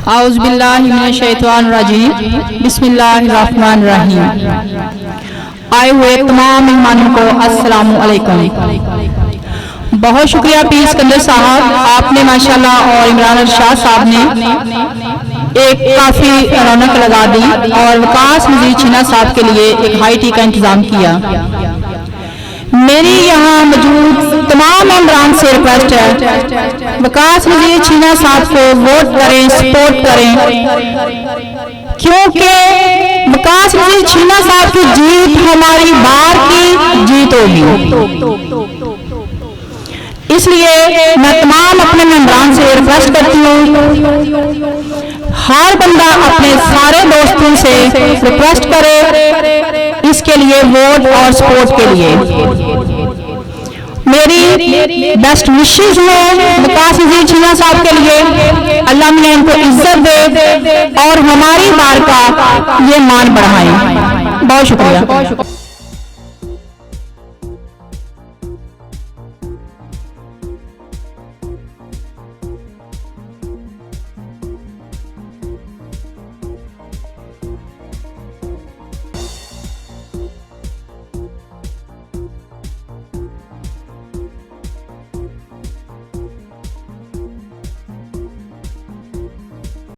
आउज़ुबिल्लाहि मिनश्शैतानिर्रजीम बिस्मिल्लाहिर्रहमानिर्रहीम। आए हुए तमाम मेहमानों को अस्सलामु अलैकुम। बहुत शुक्रिया पीर सिकंदर साहब, आपने माशाल्लाह और इमरान शाह साहब ने एक काफ़ी रौनक लगा दी और वकास मजीद छीना साहब के लिए एक हाई टी का इंतज़ाम किया। मेरी यहाँ मौजूद तमाम मेंबरान से रिक्वेस्ट है, वकास मजीद छीना साहब को वोट करें, सपोर्ट करें, क्योंकि वकास मजीद छीना साहब की जीत हमारी बार की जीत होगी। इसलिए मैं तमाम अपने मेंबरान से रिक्वेस्ट करती हूँ, हर बंदा अपने सारे दोस्तों से रिक्वेस्ट करे इसके लिए वोट और सपोर्ट के लिए। मेरी बेस्ट विशेष है वकास मजीद छीना साहब के लिए, अल्लाह ने इनको इज्जत दे और हमारी बार का ये मान बढ़ाए। बहुत शुक्रिया।